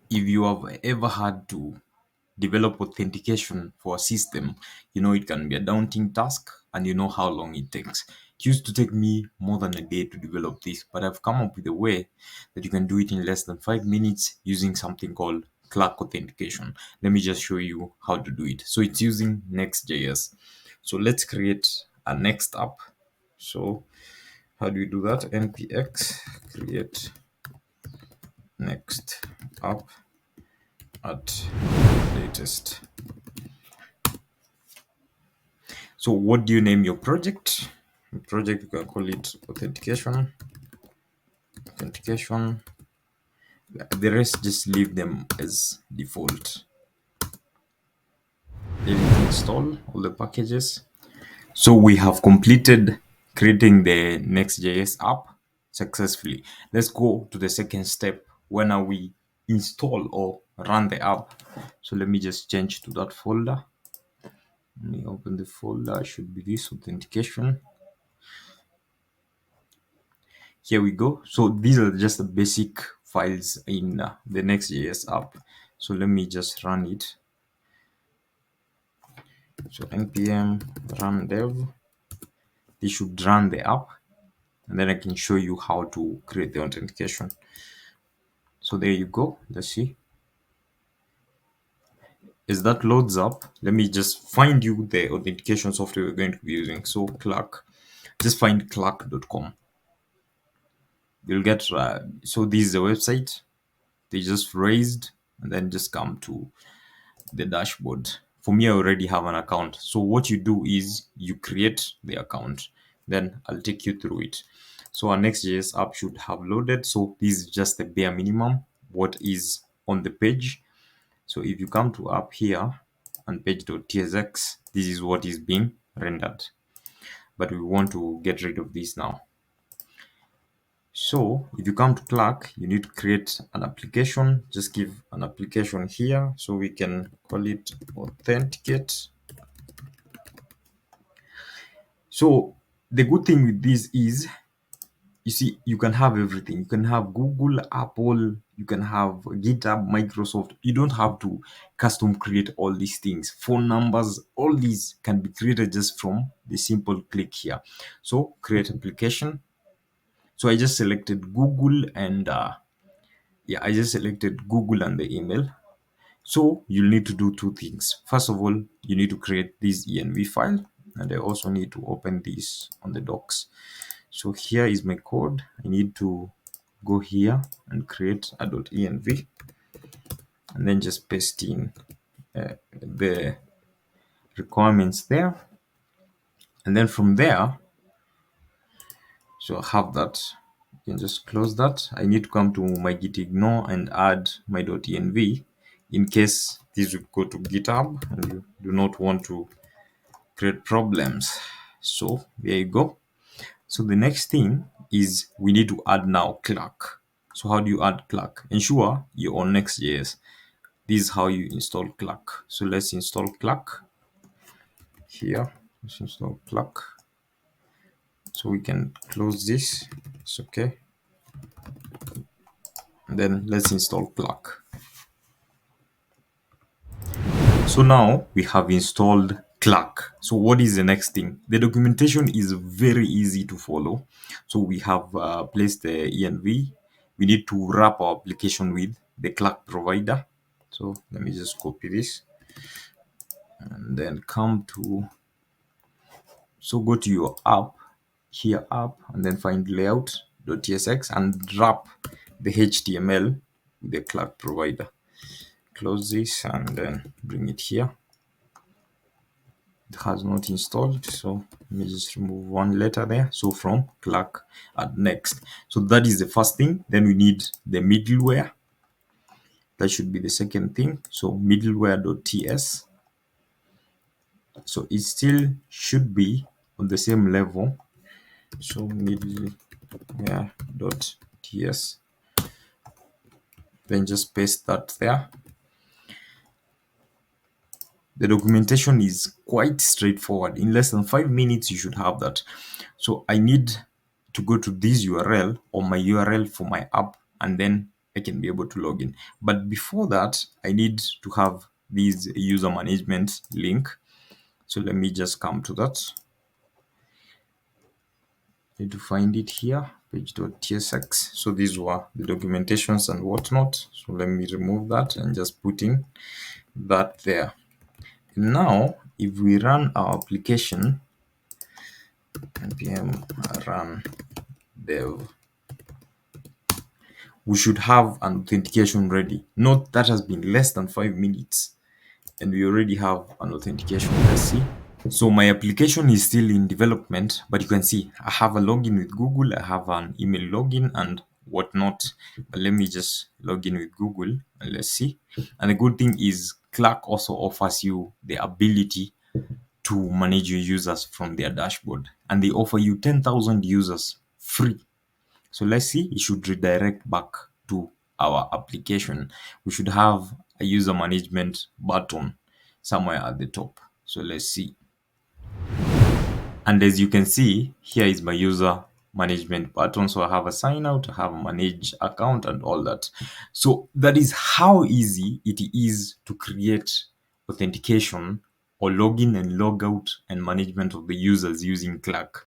If you have ever had to develop authentication for a system, you know it can be a daunting task and you know how long it takes. It used to take me more than a day to develop this, but I've come up with a way that you can do it in less than 5 minutes using something called Clark authentication. Let me just show you how to do it. So it's using Nextjs. So let's create a Next app. So how do we do that? npx create next app at latest. So what do you name your project? Project, you can call it authentication. The rest just leave them as default. Then install all the packages. So we have completed creating the Next.js app successfully. Let's go to the second step. When are we install or run the app? So let me just change to that folder. Let me open the folder. Should be this authentication. Here we go. So these are just the basic files in the Next.js app. So let me just run it. So npm run dev. This should run the app, and then I can show you how to create the authentication. So there you go. Let's see. As that loads up, let me just find you the authentication software we're going to be using. So Clark, just find clark.com. You'll get, so this is the website they just raised, and then just come to the dashboard. For me, I already have an account. So what you do is you create the account, then I'll take you through it. So our Next.js app should have loaded. So this is just the bare minimum, what is on the page. So if you come to app here and page.tsx, this is what is being rendered. But we want to get rid of this now. So if you come to Clark, you need to create an application. Just give an application here. So we can call it authenticate. So the good thing with this is, you see, you can have everything. You can have Google, Apple, you can have GitHub, Microsoft. You don't have to custom create all these things. Phone numbers, all these can be created just from the simple click here. So create application. So I just selected Google and I just selected Google and the email. So you'll need to do two things. First of all, you need to create this env file, and I also need to open this on the docs. So here is my code. I need to go here and create a .env, and then just paste in the requirements there. And then from there, so I have that. You can just close that. I need to come to my git ignore and add my .env in case this would go to GitHub and you do not want to create problems. So there you go. So the next thing is we need to add now Clark. So how do you add Clark? Ensure you're on Next.js. This is how you install Clark. So let's install Clark here. Let's install Clark. So we can close this. It's okay. And then let's install Clark. So now we have installed Clark. So what is the next thing? The documentation is very easy to follow. So we have placed the env. We need to wrap our application with the Clark provider. So let me just copy this and then come to, so go to your app, here app, and then find layout.tsx and wrap the HTML with the Clark provider. Close this and then bring it here. It has not installed, so let me just remove one letter there. So from Clark at next. So that is the first thing. Then we need the middleware. That should be the second thing. So middleware.ts. So it still should be on the same level. So middleware.ts. Then just paste that there. The documentation is quite straightforward. In less than 5 minutes, you should have that. So I need to go to this URL or my URL for my app and then I can be able to log in. But before that, I need to have this user management link. So let me just come to that. Need to find it here, page.tsx. So these were the documentations and whatnot. So let me remove that and just put in that there. Now, if we run our application, npm run dev, we should have an authentication ready. Note that has been less than 5 minutes and we already have an authentication. Let's see. So my application is still in development, but you can see I have a login with Google, I have an email login and whatnot. But let me just log in with Google and let's see. And the good thing is Clark also offers you the ability to manage your users from their dashboard, and they offer you 10,000 users free. So let's see, it should redirect back to our application. We should have a user management button somewhere at the top. So let's see. And as you can see, here is my user management button. So I have a sign out, I have a manage account and all that. So that is how easy it is to create authentication or login and log out and management of the users using Clark.